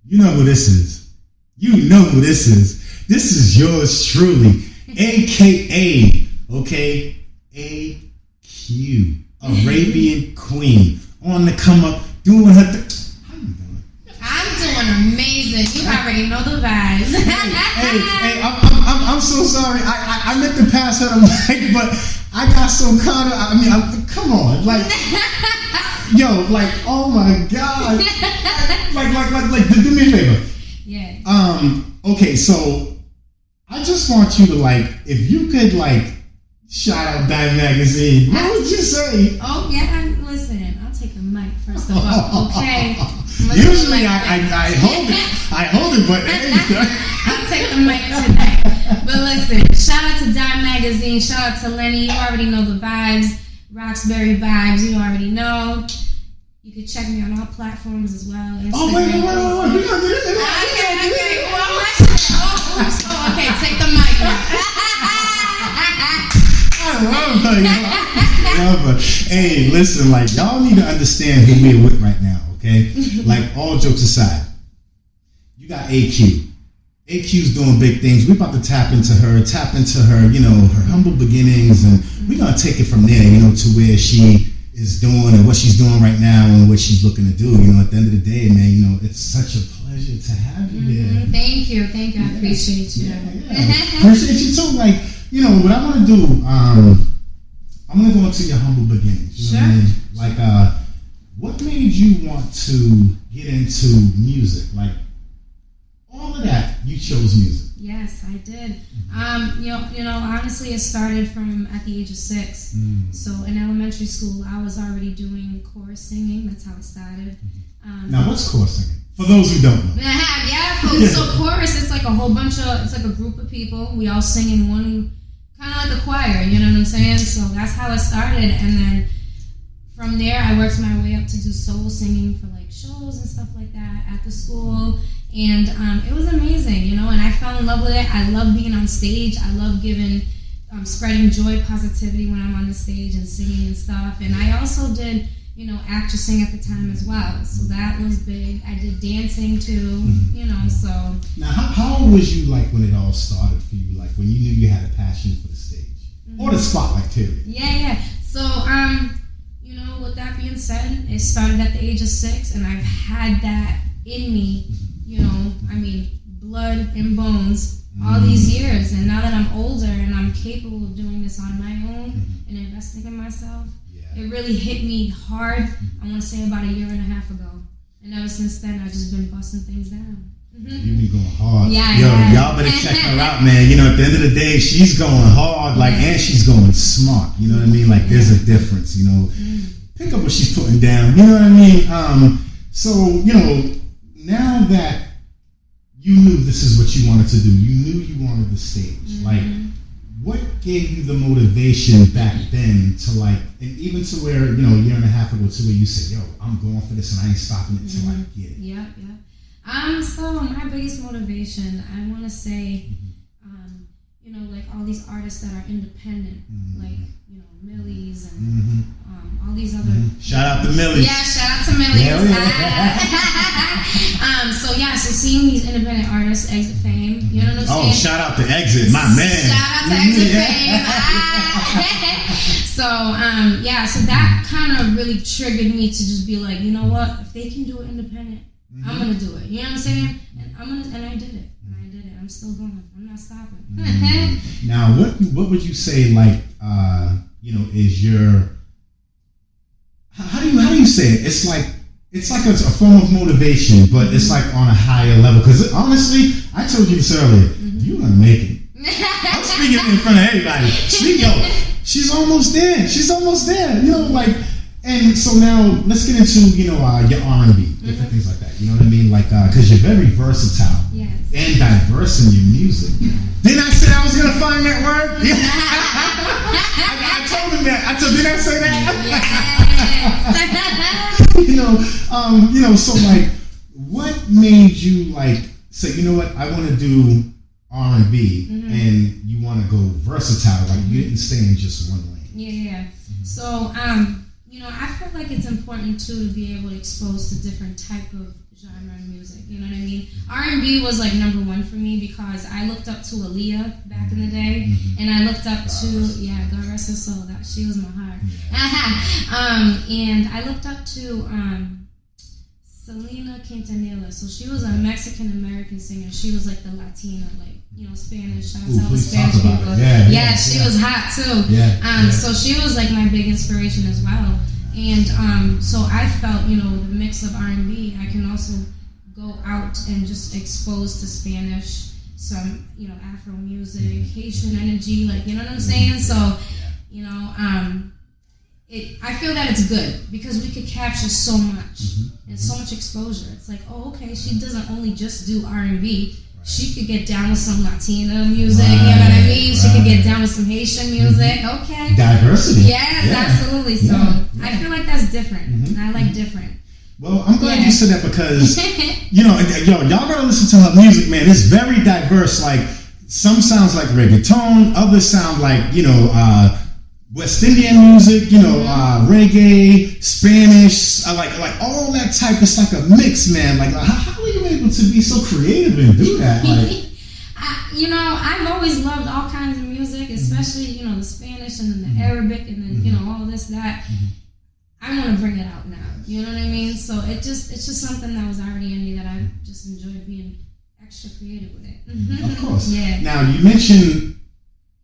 You know who this is. You know who this is. This is yours truly, a.k.a. okay, AQ, Arabian Queen, on the come up, doing her How you doing? I'm doing amazing. You already know the vibes. hey, I'm so sorry. I meant to pass her the mic, but I got so caught up. I mean, come on, like, yo, like, oh my God, like, do me a favor. Yeah. Okay, so I just want you to, like, if you could, like, shout out Dymemagpr, what would you say? Oh yeah, listen, I'll take the mic first of all. Okay. Usually I hold it, but I'll take the mic tonight. But listen, shout out to Dymemagpr, shout out to Lenny. You already know the vibes, Roxbury vibes. You already know. You can check me on all platforms as well. Instagram, oh wait. We gonna do this. Okay. Well, okay, take the mic now. I love her. Hey, listen, like, y'all need to understand who we're with right now, okay? Like, all jokes aside, you got AQ. AQ's doing big things. We're about to tap into her, you know, her humble beginnings, and we're gonna take it from there, you know, to where she is doing and what she's doing right now and what she's looking to do. You know, at the end of the day, man, you know, it's such a pleasure to have you here. Thank you. I appreciate you. Appreciate you too. Like, you know, what I want to do, I'm going to go into your humble beginnings. You know what I mean? Like, what made you want to get into music? Like, all of that, you chose music. Yes, I did. You know, honestly, it started from at the age of 6. So in elementary school, I was already doing chorus singing. That's how it started. Now, what's chorus singing? For those who don't know. So chorus, it's like a whole bunch of, it's like a group of people. We all sing in one, kind of like a choir, you know what I'm saying? So that's how it started. And then from there, I worked my way up to do solo singing for like shows and stuff like that at the school. And it was amazing, you know, and I fell in love with it. I love being on stage. I love giving, spreading joy, positivity when I'm on the stage and singing and stuff. And I also did, you know, actressing at the time as well. So that was big. I did dancing too, you know, so. Now, how old was you, like, when it all started for you? Like, when you knew you had a passion for the stage? Or the spotlight, period? Yeah. So, you know, with that being said, it started at the age of 6, and I've had that in me, you know, I mean, blood and bones all these years. And now that I'm older and I'm capable of doing this on my own and investing in myself, it really hit me hard, I want to say about 1.5 years ago. And ever since then, I've just been busting things down. You been going hard. Yeah. Y'all better check her out, man. You know, at the end of the day, she's going hard, like, and she's going smart. You know what I mean? Like, there's a difference, you know. Pick up what she's putting down. You know what I mean? So, you know, now that you knew this is what you wanted to do, you knew you wanted the stage. Like, what gave you the motivation back then to, like, and even to where, you know, 1.5 years ago, to where you said, yo, I'm going for this and I ain't stopping it till I get it? Yeah. So my biggest motivation, I want to say, you know, like all these artists that are independent, like, you know, Millie's and all these other. Shout out to Millie's. Yeah, shout out to Millie's. So seeing these independent artists exit fame, you know what I'm saying? Oh, shout out to Exit, my man. Shout out to Exit Fame. So that kind of really triggered me to just be like, you know what? If they can do it independent, I'm gonna do it. You know what I'm saying? And I did it. I'm still going. I'm not stopping. Now, what would you say, like, you know, is your how do you say it? It's like a form of motivation, but it's like on a higher level. Because honestly, I told you this earlier. You're gonna make it. I'm speaking in front of everybody. She's almost there. You know, like. And so now let's get into, you know, your R&B, different things like that. You know what I mean? Like, because you're very versatile and diverse in your music. Didn't I say I was gonna find that word? I told him that. Did I say that? You know. So like, what made you like say, you know what, I want to do R&B, and you want to go versatile? Like, you didn't stay in just one lane. Yeah. So you know, I feel like it's important too to be able to expose to different type of genre of music. You know what I mean? R&B was like number one for me because I looked up to Aaliyah back in the day, and I looked up to God rest her soul, that she was my heart. And I looked up to Selena Quintanilla. So she was a Mexican American singer. She was like the Latina, like Spanish. Shout out to all the Spanish people. She was hot too. So she was like my big inspiration as well. And so I felt, the mix of R&B, I can also go out and just expose to Spanish, some, Afro music, Haitian energy, like, you know what I'm saying? So, I feel that it's good because we could capture so much and so much exposure. It's like, oh, okay, she doesn't only just do R&B. She could get down with some Latina music, you know what I mean? She could get down with some Haitian music, okay. Diversity. Yes, absolutely. So I feel like that's different. I like different. Well, I'm glad you said that because, y'all gotta listen to her music, man. It's very diverse. Like, some sounds like reggaeton, others sound like, West Indian music, reggae, Spanish, like all that type. It's like a mix, man. Like how are you able to be so creative and do that? Like, I've always loved all kinds of music, especially the Spanish and then the Arabic and then all this that. I want to bring it out now. You know what I mean? So it's just something that was already in me that I just enjoyed being extra creative with it. Of course. Yeah. Now you mentioned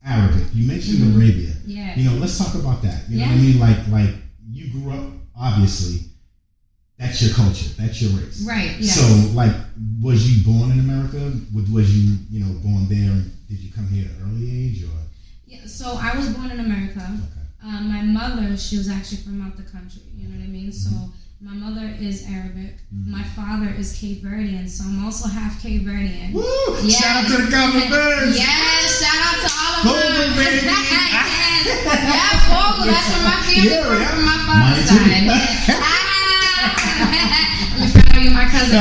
Arabic. You mentioned Arabia. Yeah. Let's talk about that. You know what I mean? Like you grew up, obviously, that's your culture. That's your race. Right, yes. So, like, was you born in America? Was you, born there? And did you come here at an early age? Or? Yeah, so I was born in America. Okay. My mother, she was actually from out the country. You know what I mean? So my mother is Arabic. My father is Cape Verdean, so I'm also half Cape Verdean. Woo! Yes. Shout out to the Cabo Birds. Yes, shout out to all of them. Fogle, baby. Yeah, Fogle. That's from my family, from my father's side. Let me shout out you, my cousin.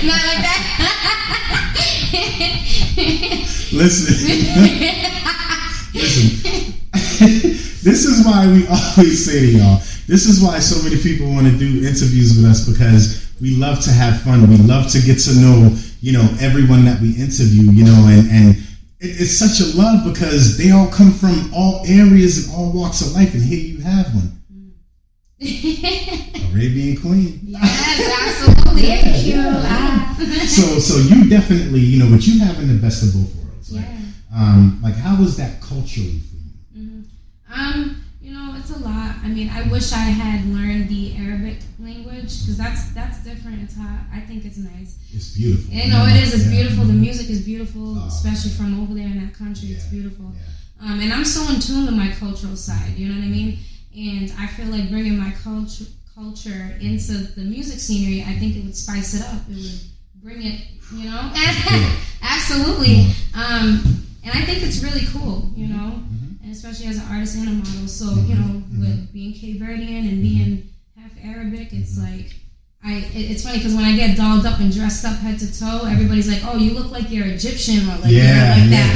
Not like that. Listen. This is why we always say to y'all, this is why so many people want to do interviews with us, because we love to have fun. We love to get to know, everyone that we interview, and it's such a love because they all come from all areas and all walks of life, and here you have one. Arabian Queen. Yes, absolutely. Thank you. So you definitely, what you have in the best of both worlds. Like, like how was that culturally for you? It's a lot. I mean, I wish I had learned the Arabic language because that's different. It's hot. I think it's nice. It's beautiful. It is. It's beautiful. The music is beautiful, especially from over there in that country. It's beautiful. Yeah. And I'm so in tune with my cultural side. You know what I mean? And I feel like bringing my culture into the music scenery, I think it would spice it up. It would bring it, Absolutely. And I think it's really cool, and especially as an artist and a model. So, with being Cape Verdean and being half Arabic, it's like, it's funny because when I get dolled up and dressed up head to toe, everybody's like, "Oh, you look like you're Egyptian," or like you're like that.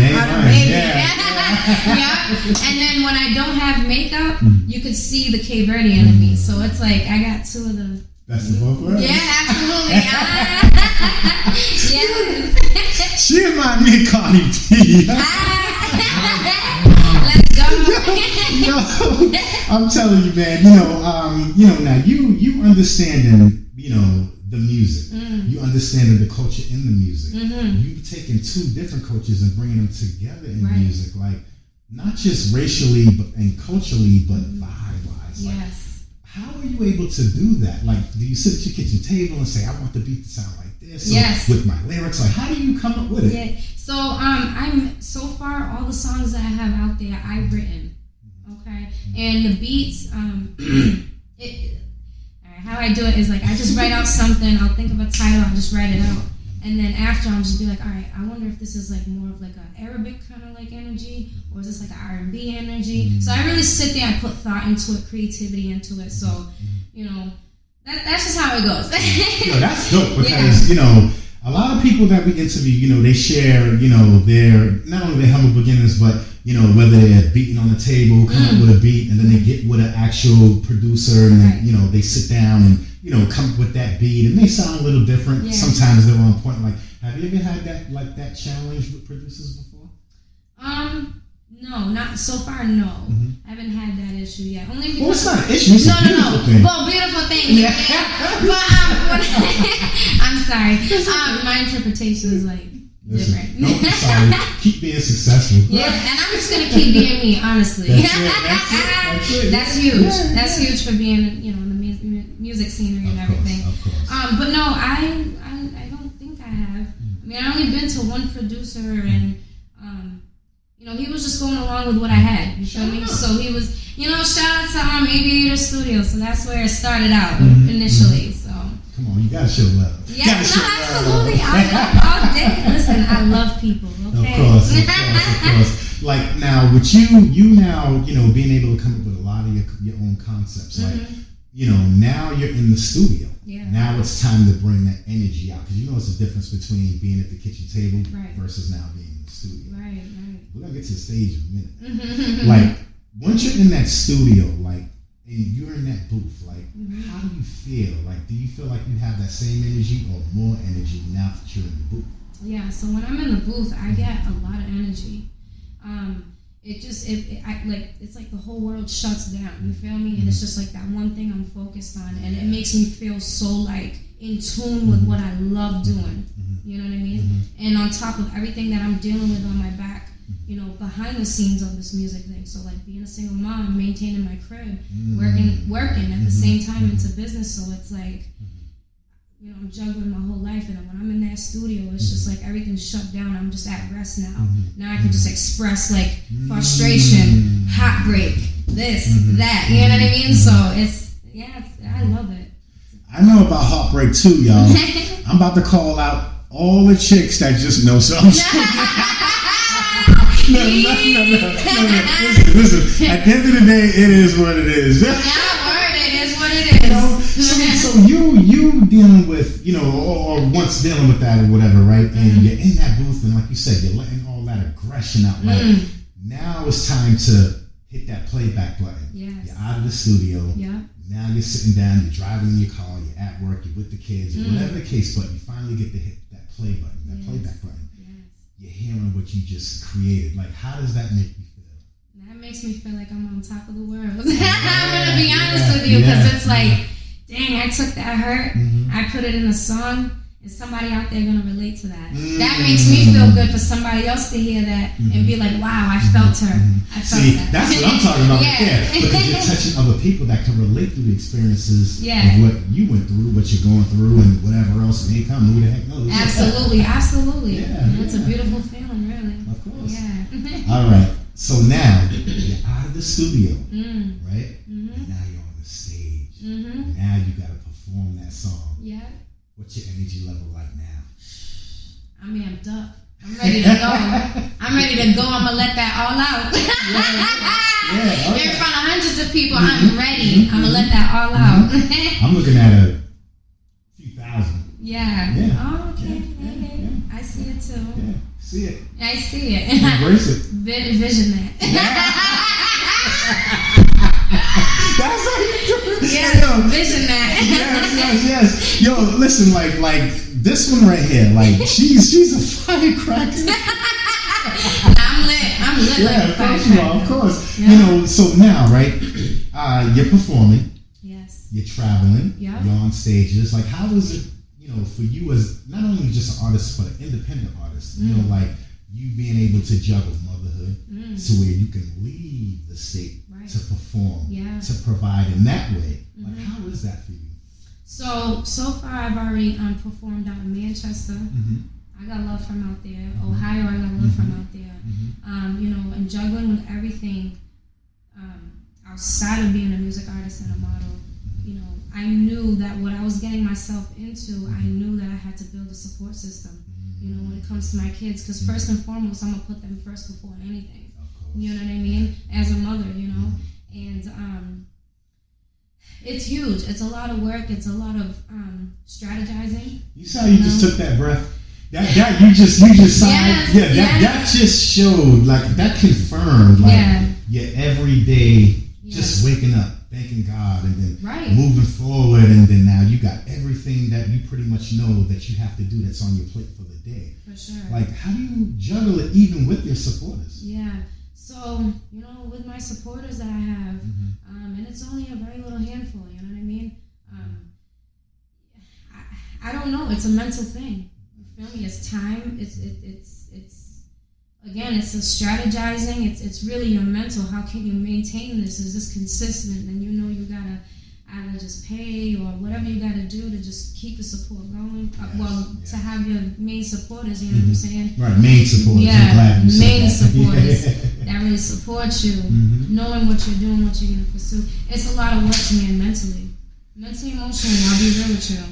And then when I don't have makeup, you could see the Cape Verdean in me. So it's like I got two of the. That's the both worlds. Yeah, absolutely. Yes. She reminded me of Cardi B. Let's go. I'm telling you, man. Now you understanding, the music. You understanding the culture in the music. You taking two different cultures and bringing them together in music, like not just racially and culturally, but vibe-wise. Like, yes. How are you able to do that? Like, do you sit at your kitchen table and say, "I want the beat to sound like this"? Yes. With my lyrics, like, how do you come up with it? Yeah. So I'm so far all the songs that I have out there I've written. Okay. And the beats, how I do it is like I just write out something. I'll think of a title. I'll just write it out. And then after, I'll just be like, all right, I wonder if this is like more of like an Arabic kind of like energy, or is this like an R&B energy? So I really sit there and put thought into it, creativity into it. So, that's just how it goes. That's dope because, a lot of people that we interview, they share, their, not only their humble beginnings, but, whether they're beating on the table, come up with a beat, and then they get with an actual producer, and then, they sit down and, come up with that beat. It may sound a little different. Yeah. Sometimes they're on point. Like, have you ever had that challenge with producers before? No, not so far. No, I haven't had that issue yet. Only because it's not an issue. It's a beautiful thing. Well, beautiful thing. Yeah. But I'm sorry. My interpretation is like different. No, sorry. Keep being successful. Yeah, and I'm just gonna keep being me. Honestly, that's it. That's huge. Yeah. That's huge for being in the music scenery and everything. Of course. But no, I don't think I have. I mean, I only been to one producer and. He was just going along with what I had. You feel me? So he was, shout out to Aviator Studio. So that's where it started out initially. So come on, you gotta show love. Yeah, absolutely. I love all day. Listen, I love people. Okay. Of course. Like now, with you now, being able to come up with a lot of your own concepts. Like, now you're in the studio. Yeah. Now it's time to bring that energy out because it's the difference between being at the kitchen table versus now being in the studio. Right. We're gonna get to the stage in a minute. Like once you're in that studio, like and you're in that booth, like how do you feel? Like do you feel like you have that same energy or more energy now that you're in the booth? Yeah. So when I'm in the booth, I get a lot of energy. It's like the whole world shuts down. You feel me? And it's just like that one thing I'm focused on, and it makes me feel so like in tune with what I love doing. You know what I mean? And on top of everything that I'm dealing with on my back, behind the scenes of this music thing. So like being a single mom, maintaining my crib, working at the same time into business. So it's like, I'm juggling my whole life, and when I'm in that studio, it's just like everything's shut down. I'm just at rest now. Now I can just express like frustration, heartbreak, this, that. You know what I mean? So I love it. I know about heartbreak too, y'all. I'm about to call out all the chicks that just know something. No. Listen. At the end of the day, it is what it is. Yeah, word. It is what it is. So you dealing with, or once dealing with that or whatever, right? And you're in that booth, and like you said, you're letting all that aggression out. Like now it's time to hit that playback button. Yes. You're out of the studio. Yeah. Now you're sitting down, you're driving in your car, you're at work, you're with the kids, whatever the case, but you finally get to hit that play button, that playback button. You're hearing what you just created. Like, how does that make you feel? That makes me feel like I'm on top of the world. I'm gonna be honest with you, because it's like, dang, I took that hurt, I put it in a song. Is somebody out there gonna relate to that? That makes me feel good for somebody else to hear that and be like, wow, I felt her. I felt that. That's what I'm talking about. Yeah. Because you're touching other people that can relate through the experiences of what you went through, what you're going through, and whatever else may come. Who the heck knows? Absolutely. Yeah, it's a beautiful feeling, really. Of course. Yeah. All right. So now you're out of the studio, right? And now you're on the stage. Now you got to perform that song. Yeah. What's your energy level like now? I'm amped up. I'm ready to go. I'm going to let that all out. In front of hundreds of people, I'm ready. I'm going to let that all out. I'm looking at a few thousand. Yeah. Oh, okay. I see it too. Yeah. See it. I see it. Embrace it. Vision that. That's how you do it. Yeah, vision that. Yes. Yo, listen, like this one right here, like she's a firecracker. I'm lit like a firecracker. Of course. Yeah. So now, right? You're performing. Yes. You're traveling. Yeah. You're on stages. Like, how is it? For you as not only just an artist but an independent artist. Like you being able to juggle motherhood to where you can leave the state to perform, to provide in that way. Like, how is that for you? So far I've already performed out in Manchester. I got love from out there. Ohio, I got love from out there. And juggling with everything outside of being a music artist and a model. I knew that what I was getting myself into, I knew that I had to build a support system. When it comes to my kids, because first and foremost, I'm gonna put them first before anything. You know what I mean? As a mother, and it's huge. It's a lot of work. It's a lot of strategizing. You saw you just took that breath. That you just signed. That just showed, like, that confirmed, like, your everyday just waking up. thanking God and then Right. moving forward, and then now you got everything that you pretty much know that you have to do that's on your plate for the day. For sure. Like, how do you juggle it even with your supporters? Yeah. So, with my supporters that I have, and it's only a very little handful, you know what I mean? I don't know. It's a mental thing. You feel me? It's time. It's again, it's a strategizing. It's really your mental. How can you maintain this? Is this consistent? And you gotta either just pay or whatever you gotta do to just keep the support going. To have your main supporters, you know what I'm saying? Right, main supporters. Yeah, I'm glad you said main that. supporters that really support you, knowing what you're doing, what you're gonna pursue. It's a lot of work to me, and mentally, emotionally. I'll be real with you.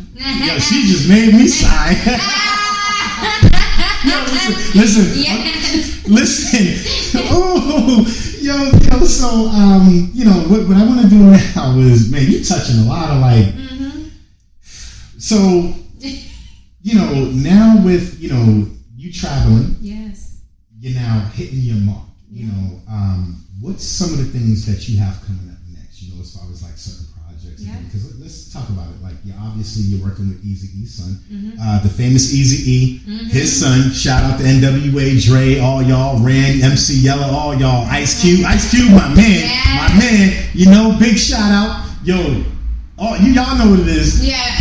Yo, she just made me sigh. Yo, listen. Yes. Listen. Oh, yo. So, what I want to do now is, man, you touching a lot of like. So, now with you traveling. Yes. You're now hitting your mark. Yeah. What's some of the things that you have coming up next? As far as like certain projects. Yeah. Because let's talk about it. Like, you're working with Eazy-E's son, the famous Eazy-E, his son. Shout out to NWA, Dre, all y'all, Rand, MC Yella, all y'all, Ice Cube, my man, big shout out, yo. Oh, y'all know what it is. Yeah.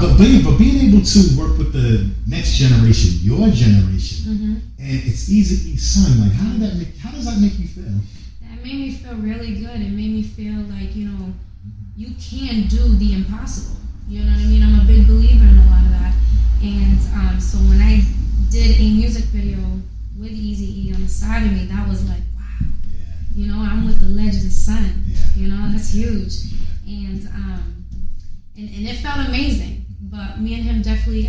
But being able to work with the next generation, your generation, and it's Eazy-E's son. Like, how does that make you feel? That made me feel really good. It made me feel like you can do the impossible. You know what I mean? I'm a big believer in a lot of that. And so when I did a music video with Eazy-E on the side of me, that was like, wow. Yeah. I'm with the legend's son. Yeah. That's huge. And it felt amazing. But me and him definitely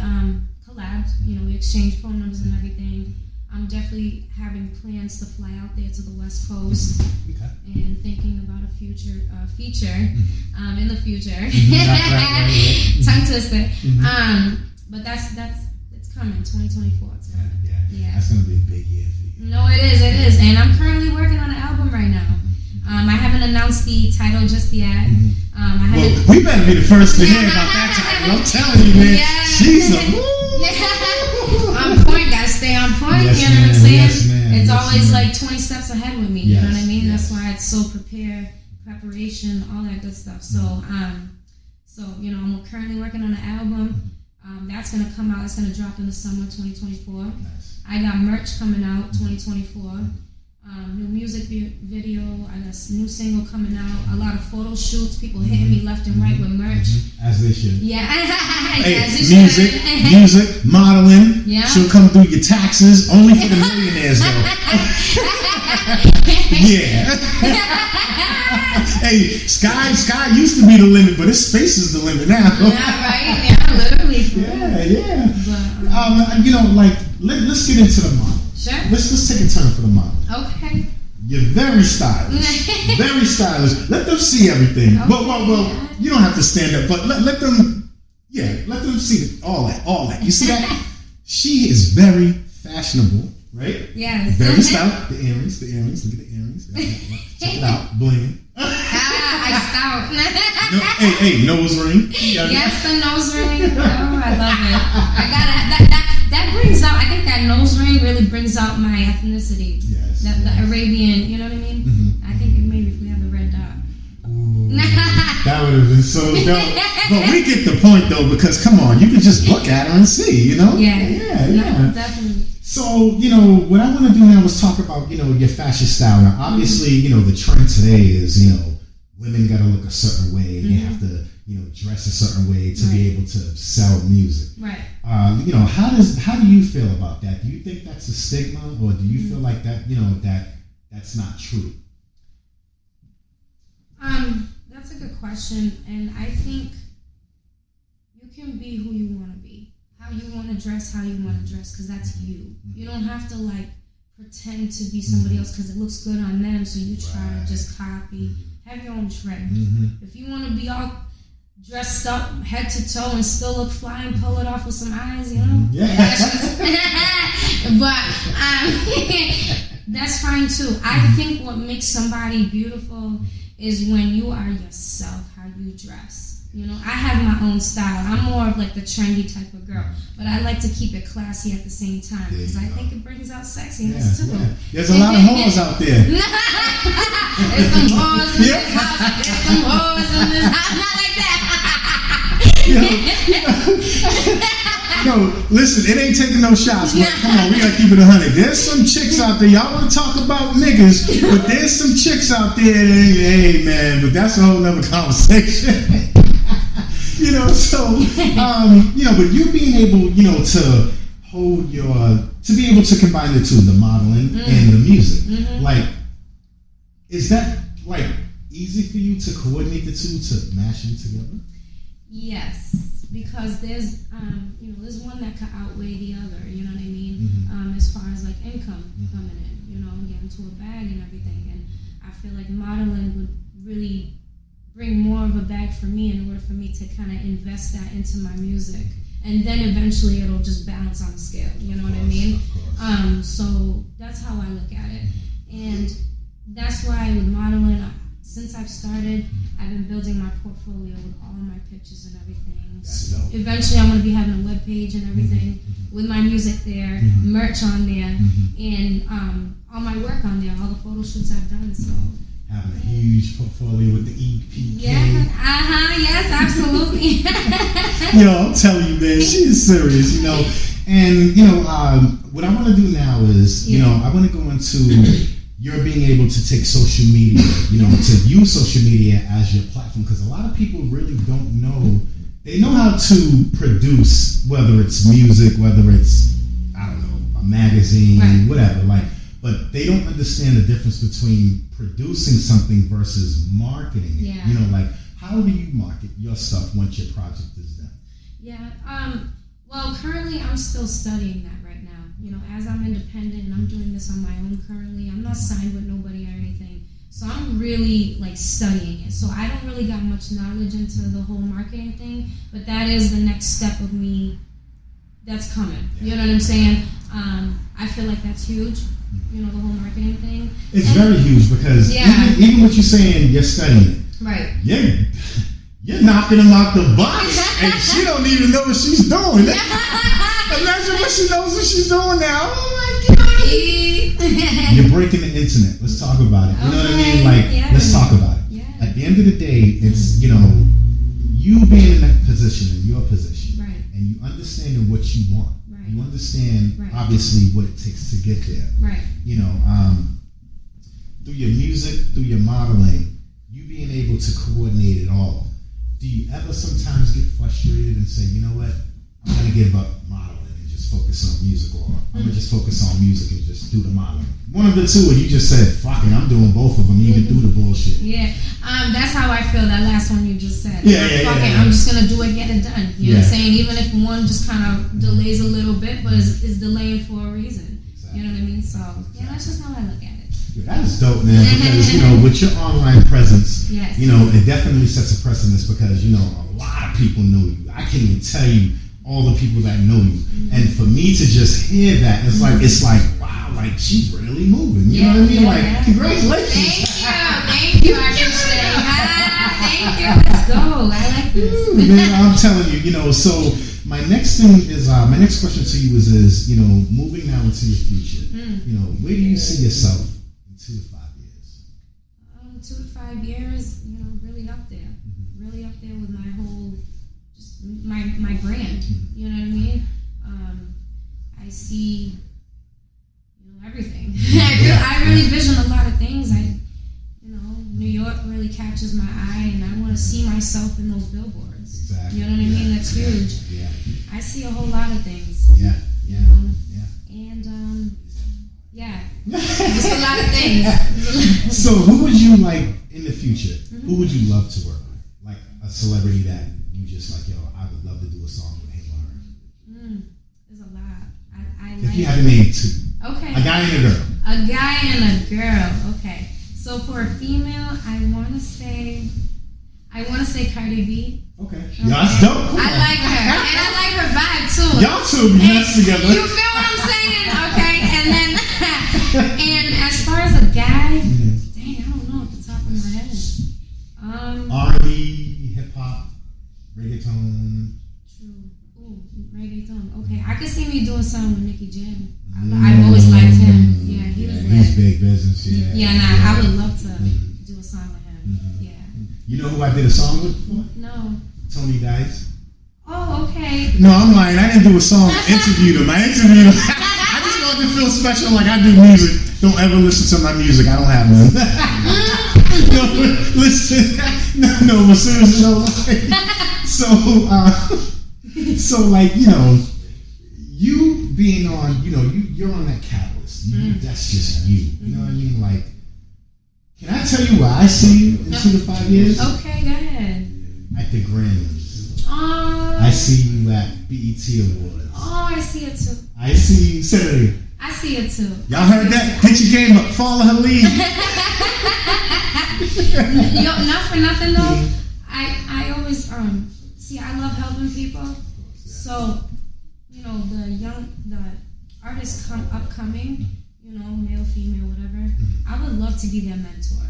collabed. We exchanged phone numbers and everything. I'm definitely having plans to fly out there to the West Coast and thinking about a feature in the future. Right. Tongue twister. But it's coming. 2024. It's coming. Yeah. That's gonna be a big year for you. No, it is. And I'm currently working on an album right now. I haven't announced the title just yet. We better be the first to hear about that title. I'm telling you, man. Yeah. She's on point, gotta stay on point, yes, you know what I'm saying? Yes, ma'am. It's always like 20 steps ahead with me, you know what I mean? Yes. That's why it's so preparation, all that good stuff. So, I'm currently working on an album. That's gonna come out, it's gonna drop in the summer 2024. Nice. I got merch coming out 2024. New music video, I got a new single coming out, a lot of photo shoots, people hitting me left and right with merch. As they should. Yeah. Hey, music, modeling. Yeah. She'll come through your taxes, only for the millionaires though. Yeah. Hey, sky used to be the limit, but this space is the limit now. Yeah, right? Yeah, literally. Yeah. But, let's get into the model. Sure. Let's take a turn for the model. Okay. You're very stylish. Very stylish. Let them see everything. Okay. Well, you don't have to stand up, but let them see all that. You see that? She is very fashionable, right? Yes. Very stylish. The earrings. Look at the earrings. Check it out. Bling. I stout. Hey, nose ring. Yes, the nose ring. Oh, I love it. That brings out, I think that nose ring really brings out my ethnicity. Yes. The Arabian, you know what I mean? I think maybe if we have the red dot. Ooh, that would have been so dope. But we get the point though, because come on, you can just look at her and see, Yeah. Yeah. Definitely. So, what I want to do now is talk about, your fashion style. Now, obviously, the trend today is, women got to look a certain way. They have to, dress a certain way to be able to sell music. Right. How do you feel about that? Do you think that's a stigma, or do you feel like that, that's not true? That's a good question, and I think you can be who you want to be. How you want to dress, because that's you. You don't have to pretend to be somebody else because it looks good on them, so you try to just copy. Have your own trend. If you want to be all dressed up head to toe and still look fly and pull it off with some eyes, but that's fine too. I think what makes somebody beautiful is when you are yourself, how you dress. You know, I have my own style. I'm more of like the trendy type of girl, but I like to keep it classy at the same time because I think it brings out sexiness too. Yeah. There's a lot of whores out there. There's some whores in this house. There's some whores in this house. Not like that. No, listen, it ain't taking no shots, but come on, we gotta keep it 100. There's some chicks out there, y'all wanna talk about niggas, but there's some chicks out there that, hey man, but that's a whole nother conversation. You know, so, you know, but you being able, you know, to hold to be able to combine the two, the modeling and the music, like, is that, like, easy for you to coordinate the two, to mash them together? Yes, because there's, you know, there's one that could outweigh the other, you know what I mean? As far as, like, income coming in, you know, and getting to a bag and everything, and I feel like modeling would really bring more of a bag for me in order for me to kind of invest that into my music, and then eventually it'll just balance on the scale, you know what I mean? So that's how I look at it, and that's why with modeling, since I've started, I've been building my portfolio with all my pictures and everything. Eventually I'm going to be having a web page and everything with my music there, merch on there, and all my work on there, all the photo shoots I've done, so. Having a huge portfolio with the EP. Yes, absolutely. You know, I'm telling you, man, she is serious, you know. And, you know, what I want to do now is, you know, I want to go into your being able to take social media, you know, to use social media as your platform, because a lot of people really don't know. They know how to produce, whether it's music, whether it's, I don't know, a magazine, whatever, like, but they don't understand the difference between producing something versus marketing it. You know, like, how do you market your stuff once your project is done? Well, currently I'm still studying that right now. You know, as I'm independent and I'm doing this on my own currently, I'm not signed with nobody or anything. So I'm really, like, studying it. So I don't really got much knowledge into the whole marketing thing, but that is the next step of me that's coming. You know what I'm saying? I feel like that's huge. You know, the whole marketing thing. It's very huge because even what you're saying, you're studying it. Right. You're knocking them out the box, and she don't even know what she's doing. Imagine what she knows what she's doing now. Oh my God. You're breaking the internet. Let's talk about it. You know what I mean? Like, let's talk about it. At the end of the day, it's, you know, you being in that position, in your position, and you understanding what you want. You understand, obviously, what it takes to get there. You know, through your music, through your modeling, you being able to coordinate it all. Do you ever sometimes get frustrated and say, you know what, I'm going to give up modeling and just focus on music, or I'm going to just focus on music and just do the modeling? One of the two, or you just said, fuck it, I'm doing both of them, even do the bullshit. That's how I feel, that last one you just said. Fuck it, I'm just going to do it, get it done. You know what I'm saying? Even if one just kind of delays a little bit, but is delaying for a reason. You know what I mean? So, that's just how I look at it. That is dope, man, because, you know, with your online presence, you know, it definitely sets a precedence because, you know, a lot of people know you. I can't even tell you all the people that know you. And for me to just hear that, it's like, wow, like, she's really moving. You know what I mean? Like, congratulations. Thank you. I appreciate it. Thank you. Let's go. I like this. Man, I'm telling you, you know, so my next thing is, my next question to you is, you know, moving now into your future, you know, where do you see yourself in 2 to 5 years? 2 to 5 years, you know, really up there. Really up there with my whole, just my brand. You know what I mean? I see, you know, everything. I really vision a lot of things. You know, New York really catches my eye, and I want to see myself in those billboards. You know what I mean? That's huge. I see a whole lot of things. You know? And just a lot of things. So who would you like in the future? Who would you love to work with? Like a celebrity that you just like, yo, I would love to do a song with him or her. There's a lot. If you had to name 2. Okay. A guy and a girl. A guy and a girl. Okay. So for a female, I want to say Cardi B. Okay. That's dope. I like her. And I like her vibe too. Y'all two be nuts together. You feel what I'm saying? Okay. And then, and as far as a guy, dang, I don't know at the top of my head. R&B, hip hop, reggaeton. True. Ooh, reggaeton. Okay, I could see me doing something with Nicky Jam. I've always liked him. Yeah, he's big business. Yeah, I would love to do a song with him. Yeah. You know who I did a song with before? No. Tony Dice. Oh, okay. No, I'm lying. I didn't do a song. Interviewed him. I interviewed him. I just wanted to feel special, like I do music. Don't ever listen to my music. I don't have none. No, listen. No, but seriously, no. So like, you know, you being on, you know, you're on that catalyst. That's just you. You know what I mean? Like, can I tell you where I see you in 2 to 5 years? Okay, go ahead. At the Grammys. Oh. I see you at BET Awards. Oh, I see it too. I see you. Say I see it too. y'all heard that? Get your game up. Follow her lead. Not for nothing though. I always see. I love helping people. So, you know, the artists upcoming, you know, male, female, whatever. I would love to be their mentor.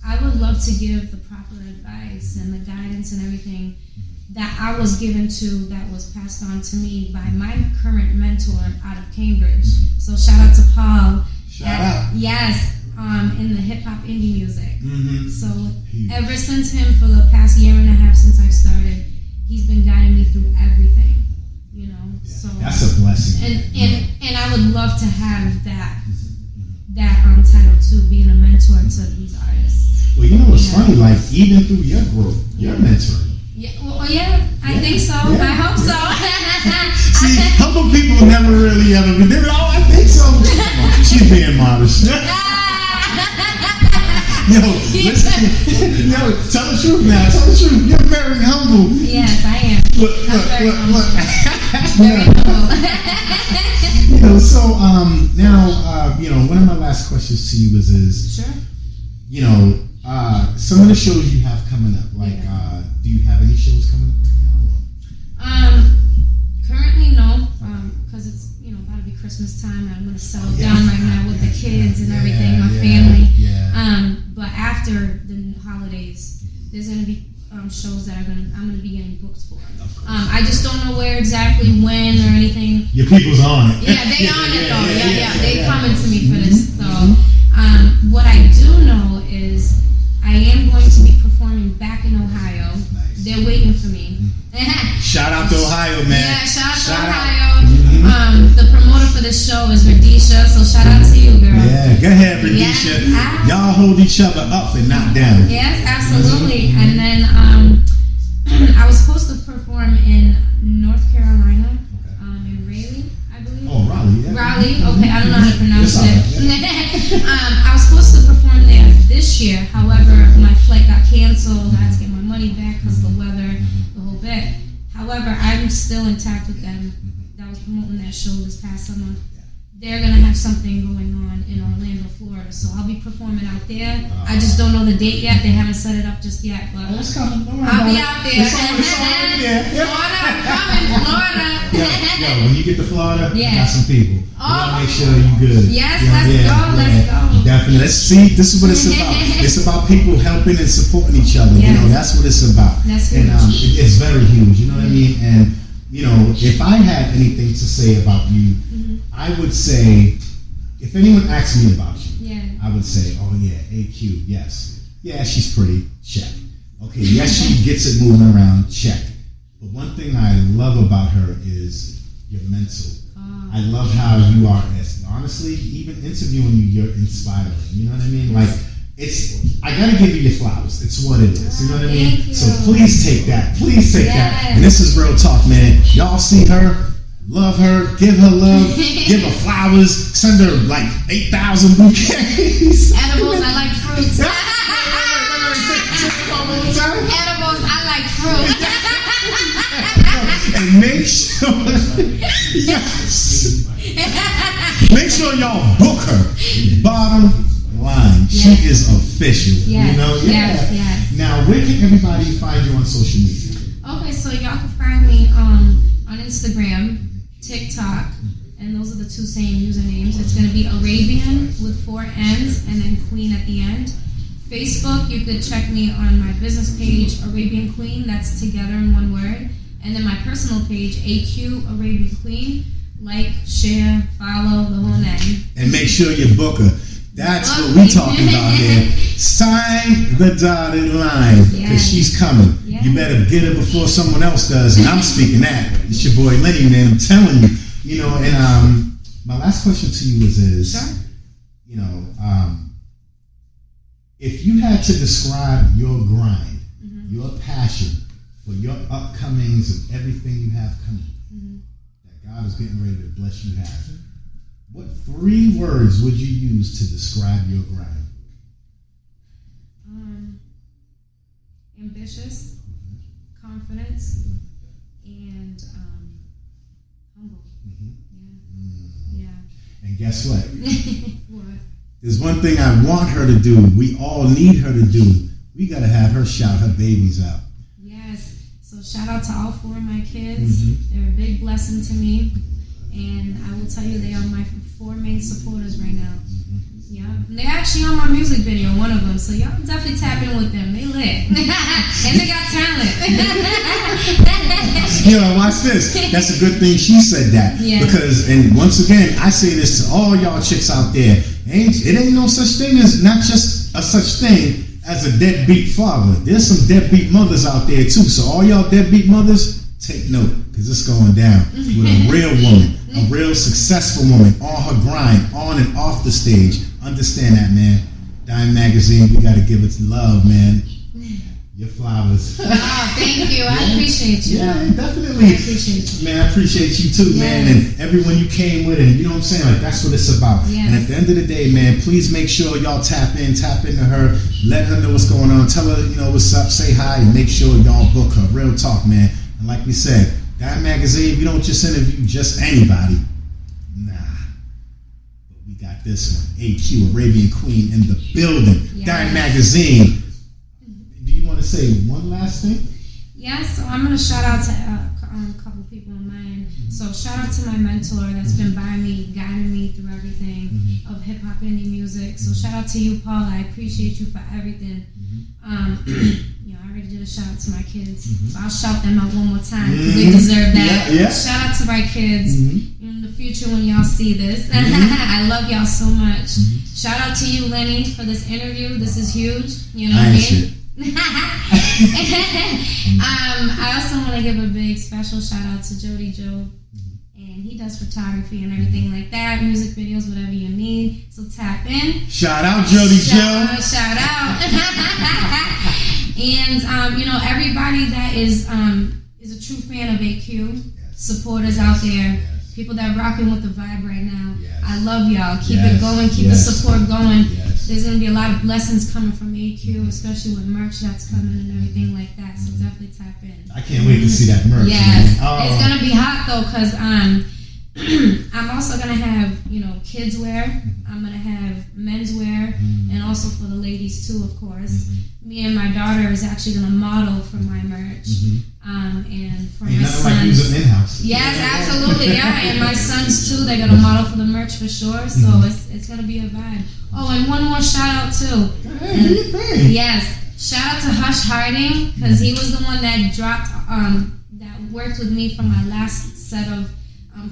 I would love to give the proper advice and the guidance and everything that I was given to, that was passed on to me by my current mentor out of Cambridge. So shout out to Paul. Shout out. Yes, in the hip hop indie music. So ever since him, for the past year and a half since I've started, he's been guiding me through everything. You know, so that's a blessing. And I would love to have that title too, being a mentor to these artists. Well, you know what's funny? Like, even through your growth, you're mentoring. Yeah, well, yeah, I think so. Yeah. I hope so. See, humble people never really ever be there. Oh, I think so. She's being modest. Yo, listen. Yo, tell the truth now. Tell the truth. You're very humble. Yes, I am. Look. Very humble. You know, so now, you know, one of my last questions to you is sure. You know, some of the shows you have coming up, like, do you have any shows coming up right now? Currently, no, because it's, you know, about to be Christmas time, and I'm going to settle down right now with the kids and everything, my family. But after the holidays, there's going to be shows that I'm going to be getting booked for. I just don't know where exactly, when, or anything. Your people's on it. Yeah, they on it though. Yeah. They coming to me for this. So, what I do know is I am going to be performing back in Ohio. Nice. They're waiting for me. Shout out to Ohio, man. Yeah, shout out to Ohio. The promoter for this show is Radisha, so shout out to you, girl. Yeah, go ahead, Radisha. Yes, y'all hold each other up and not down. Yes, absolutely. And then I was supposed to perform in North Carolina, in Raleigh, I believe. Oh, Raleigh, yeah. Raleigh, okay, I don't know how to pronounce it. I was supposed to perform there this year, however, my flight got canceled. I had to get my money back because of the weather, the whole bit. However, I'm still intact with them. That was promoting that show this past summer. They're going to have something going on in Orlando, Florida, so I'll be performing out there. I just don't know the date yet. They haven't set it up just yet, but it's coming. I'll be out there. It's already there. Florida, I'm coming, Florida. Yo, when you get to Florida, you got some people. Oh. You gotta make sure you're good. Yes, let's go. Definitely. See, this is what it's about. It's about people helping and supporting each other. Yes. You know, that's what it's about. That's huge. And it's very huge. You know what I mean? And you know, if I had anything to say about you, I would say, if anyone asked me about you, I would say, oh yeah, AQ, yes. Yeah, she's pretty, check. Okay, yes, she gets it moving around, check. But one thing I love about her is your mental. I love how you are, honestly, even interviewing you, you're inspiring. You know what I mean? Like, I gotta give you your flowers. It's what it is. You know what I mean? Thank you. So please take that. Please take that. And this is real talk, man. Y'all see her, love her, give her love, give her flowers, send her like 8,000 bouquets. Edibles, I like fruits. Edibles, I like fruit. And make sure, yes, make sure y'all book her. Bottom line, she is official. Yes. You know, yes. Now, where can everybody find you on social media? Okay, so y'all can find me on Instagram, TikTok, and those are the two same usernames. It's going to be Arabian with 4 N's and then Queen at the end. Facebook, you could check me on my business page, Arabian Queen. That's together in one word. And then my personal page, AQ Arabian Queen. Like, share, follow, the whole name. And make sure you book her. That's what we talking about here. Sign the dotted line, because she's coming. Yes. You better get her before someone else does. And I'm speaking that. It's your boy Lenny, man. I'm telling you. You know, and my last question to you is sure. You know, if you had to describe your grind, your passion for your upcomings and everything you have coming, that God is getting ready to bless you have, what 3 words would you use to describe your grind? Ambitious, confidence, and humble. Yeah. And guess what? What? There's one thing I want her to do. We all need her to do. We got to have her shout her babies out. Yes. So shout out to all 4 of my kids. They're a big blessing to me. And I will tell you, they are my 4 main supporters right now. Yeah. And they're actually on my music video, one of them. So y'all can definitely tap in with them. They lit. And they got talent. Yo, watch this. That's a good thing she said that. Yeah. Because, and once again, I say this to all y'all chicks out there. It ain't no such thing as, not just a such thing as a deadbeat father. There's some deadbeat mothers out there too. So all y'all deadbeat mothers, take note, because it's going down with a real woman, a real successful woman on her grind, on and off the stage. Understand that, man. Dime Magazine, we got to give it love, man. Your flowers. Oh, thank you. I appreciate you. Yeah, definitely. I appreciate you. Man, I appreciate you too, man. And everyone you came with, and you know what I'm saying? Like, that's what it's about. Yes. And at the end of the day, man, please make sure y'all tap into her, let her know what's going on, tell her, you know, what's up, say hi, and make sure y'all book her. Real talk, man. And like we said, Dime Magazine, we don't just interview just anybody. Nah. But we got this one. AQ, Arabian Queen in the building. Yes. Dime Magazine. Do you want to say one last thing? Yeah, so I'm going to shout out to a couple people of mine. So shout out to my mentor that's been by me, guiding me through everything of hip-hop indie music. So shout out to you, Paul. I appreciate you for everything. You know, I already did a shout out to my kids. So I'll shout them out one more time because they deserve that. Yeah. Shout out to my kids. In the future when y'all see this. I love y'all so much. Shout out to you, Lenny, for this interview. This is huge. You know what I mean? I also want to give a big special shout out to Jody Joe, and he does photography and everything like that, music videos, whatever you need. So tap in. Shout out Jody Joe. Shout out. And you know, everybody that is a true fan of AQ, supporters out there, people that are rocking with the vibe right now. I love y'all. Keep it going. Keep the support going. There's going to be a lot of blessings coming from AQ, especially with merch that's coming and everything like that. So definitely tap in. I can't wait to see that merch. Yes. It's going to be hot, though, because I'm also going to have, you know, kids wear. I'm going to have men's wear, and also for the ladies, too, of course. Me and my daughter is actually going to model for my merch. And for my sons. Like use them in-house. Yes, absolutely, yeah. And my sons too, they're gonna model for the merch for sure. So it's gonna be a vibe. Oh, and one more shout out too. Yes, shout out to Hush Harding, because he was the one that dropped that worked with me for my last set of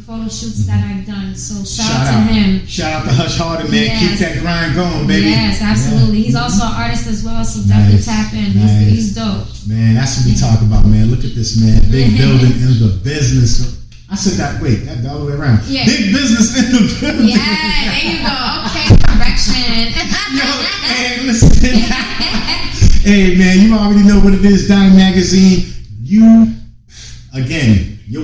photo shoots that I've done. So shout out to him. Shout out to Hush Harding, man. Keep that grind going, baby. Yes, absolutely. He's also an artist as well, so definitely tap in. He's dope. Man, that's what we talk about, man. Look at this, man. Big building in the business. I said that, wait, that the other way around. Yeah. Big business in the building. Yeah, there you go. Okay, correction. Yo, hey, listen. Hey, man, you already know what it is, Dime Magazine. You're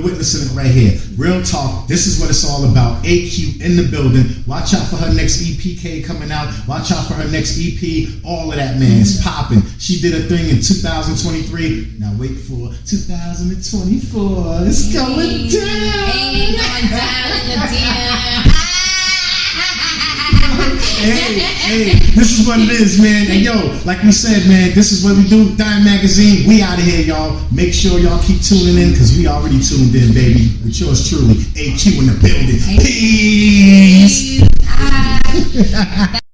witnessing it right here. Real talk. This is what it's all about. AQ in the building. Watch out for her next EPK coming out. Watch out for her next EP. All of that, man. It's popping. She did a thing in 2023. Now wait for 2024. It's going down. Ain't going down in the DM. Hey, this is what it is, man. And yo, like we said, man, this is what we do. Dime Magazine, we out of here, y'all. Make sure y'all keep tuning in, because we already tuned in, baby. With yours truly, AQ in the building. Peace.